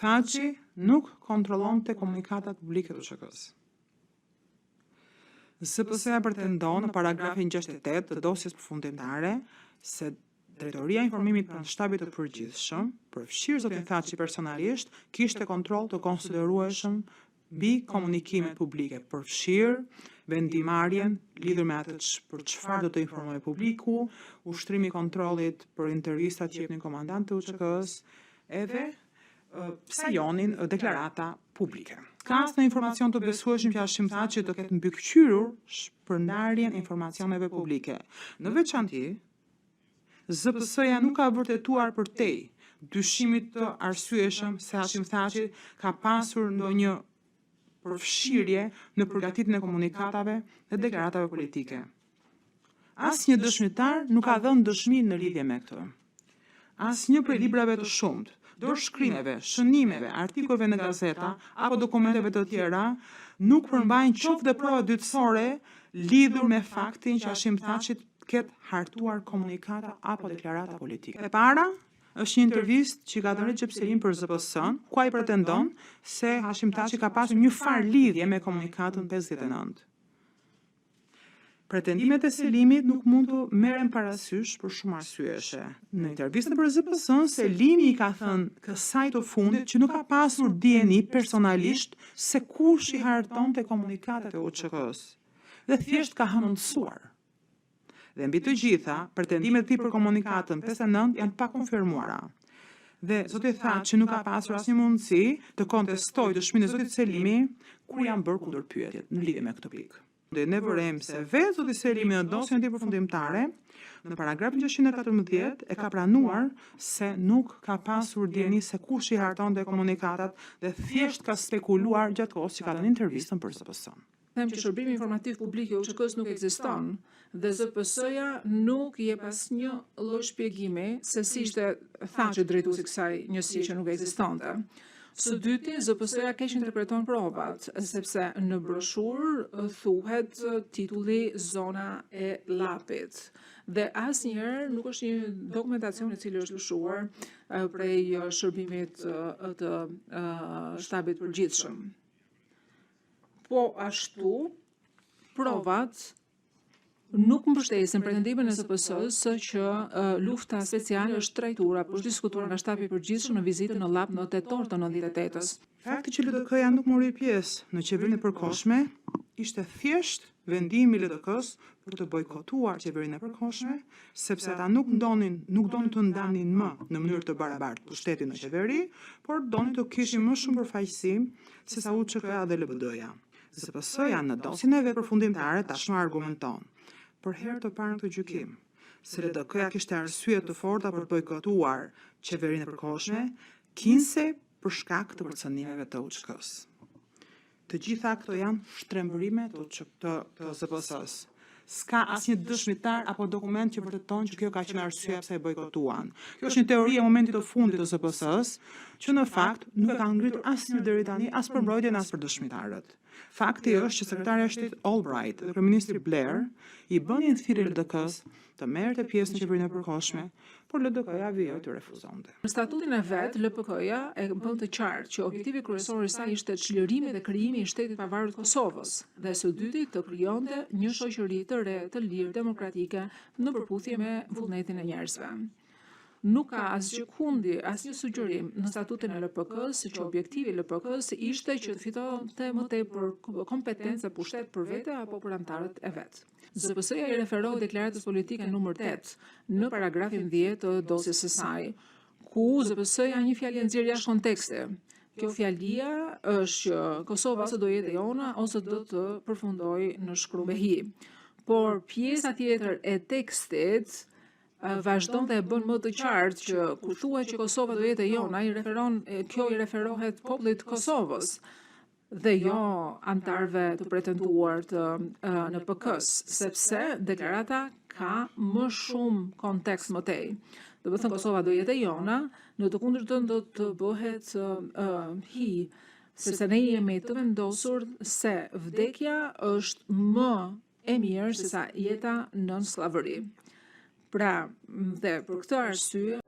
Thaçi nuk kontrollonte komunikatat publike të UÇK-s. ZPS-ja pretendon në paragrafin 68 të dosjes përfundimtare se Drejtoria e Informimit pranë Shtabit të Përgjithshëm, përfshirë zotin Thaçi personalisht, kishte kontroll të konsiderueshëm mbi komunikimet publike, përfshirë vendimarrjen lidhur me atë për çfarë do të informojë publiku, ushtrimi i kontrollit për intervistat që jepnin komandantë të UÇK-s, edhe sajonin deklarata publike. Ka asnjë informacion të besueshëm që Hashim Thaçi të ketë mbikëqyrur shpërndarjen e informacioneve publike. Në veçanti, ZPS-ja nuk ka vërtetuar përtej dyshimit të arsyeshëm se Hashim Thaçi ka pasur ndonjë përfshirje në përgatitjen e komunikatave dhe deklaratave politike. Asnjë dëshmitar nuk ka dhënë dëshmi në lidhje me këtë. Asnjë prej librave të shumtë, dorëshkrimeve, shënimeve, artikujve në gazeta apo dokumenteve të tjera nuk përmbajnë qoftë dhe prova dytësore lidhur me faktin që Hashim Thaçi ketë hartuar komunikata apo deklarata politike. E para është një intervistë që ka dhënë Recep Selim për ZPS-n, ku ai pretendon se Hashim Thaçi ka pasur një farë lidhje me komunikatën 59. Pretendimet e Selimit nuk mund të merren parasysh për shumë arsyeshe. Në intervistën për ZPS-n, Selimi i ka thënë kësaj të fundit që nuk ka pasur dieni personalisht se kush i hartonte komunikatat e UÇK-s, dhe thjesht ka hamendsuar. Dhe mbi të gjitha, pretendimet e tij për komunikatën 59 janë pa konfirmuara. Dhe zoti Thaçi nuk ka pasur asnjë mundësi të kontestojë dëshminë e zotit Selimi kur janë bërë kundër pyetjet në lidhje me këtë pikë. Ne vërejmë se vetë zoti Selimi në dosjen e tij përfundimtare, në paragrafin 614 e ka pranuar se nuk ka pasur dieni se kush i hartonte komunikatat dhe thjesht ka spekuluar gjatë kohës që ka dhënë intervistën për ZPS-n. Them që shërbimi informativ publik i UÇK-s nuk ekziston dhe ZPS-ja nuk jep asnjë lloj shpjegimi se si ishte Thaçi drejtuesi kësaj njësie që nuk ekzistonte. Së dyti, ZPS-ja keq interpreton provat, sepse në broshurë thuhet titulli Zona e Llapit. Dhe asnjëherë nuk është një dokumentacion i cili është lëshuar prej shërbimit të shtabit përgjithshëm. Po ashtu, provat nuk mbështesin pretendimin e ZPS-së që lufta speciale është trajtuar apo është diskutuar nga shtabi i përgjithshëm në vizitën në Llap në tetor të 98-s. Fakti që LDK-ja nuk mori pjesë në qeverinë e përkohshme ishte thjesht vendimi i LDK-s për të bojkotuar qeverinë e përkohshme, sepse ata nuk donin të ndanin më në mënyrë të barabartë pushtetin në qeveri, por donin të kishin më shumë përfaqësi sesa UÇK-ja dhe LBD-ja. ZPS-ja në dosjen e vet përfundimtare tashmë argumenton për herë të parë në këtë gjykim se LDK-ja kishte arsye të forta për të bojkotuar qeverinë e përkohshme, kinse për shkak të përcënimeve të UÇK-s. Të gjitha këto janë shtrembërime të ZPS-s. S'ka asnjë dëshmitar apo dokument që vërteton që kjo ka qenë arsyeja pse e bojkotuan. Kjo është një teori e momentit të fundit të ZPS-s, që në fakt nuk e ka ngritur asnjë deri tani as për mbrojtjen as për dëshmitarët. Fakti është që sekretarja e shtetit Albright dhe kryeministri Blair i bënin thirrje LDK-s të merrte pjesë në qeverinë e përkohshme, por LDK-ja vijoi të refuzonte. Në statutin e vet, LPK-ja e bën të qartë që objektivi kryesor i saj ishte çlirimi dhe krijimi i shtetit pavarur të Kosovës, dhe së dyti të krijonte një shoqëri të re, të lirë, demokratike në përputhje me vullnetin e njerëzve. Nuk ka asgjë kundi, asnjë sugjerim në statutin e LPK-s që objektivi i LPK-s ishte që të fitonte më tepër kompetencë dhe pushtet për vete apo për anëtarët e vet. ZPS-ja i referoi deklaratës politike numër 8 në paragrafin 10 të dosjes së saj, ku ZPS-ja një fjalë nxjerr jashtë konteksti. Kjo fjalia është që Kosova ose do jetë jona ose do të përfundojë në shkrubehi. Por pjesa tjetër e tekstit vazhdon dhe e bën më të qartë që kur thuhet që Kosova do jetë e jona, kjo i referohet popullit Kosovës dhe jo antarëve të pretenduar të NPK-s, sepse deklarata ka më shumë kontekst më tej. Do të thënë Kosova do jetë e jona, në të kundërtën do të bëhet sepse ne jemi të vendosur se vdekja është më e mirë sesa jeta nën sllavëri. Pra, dhe për këtë arsye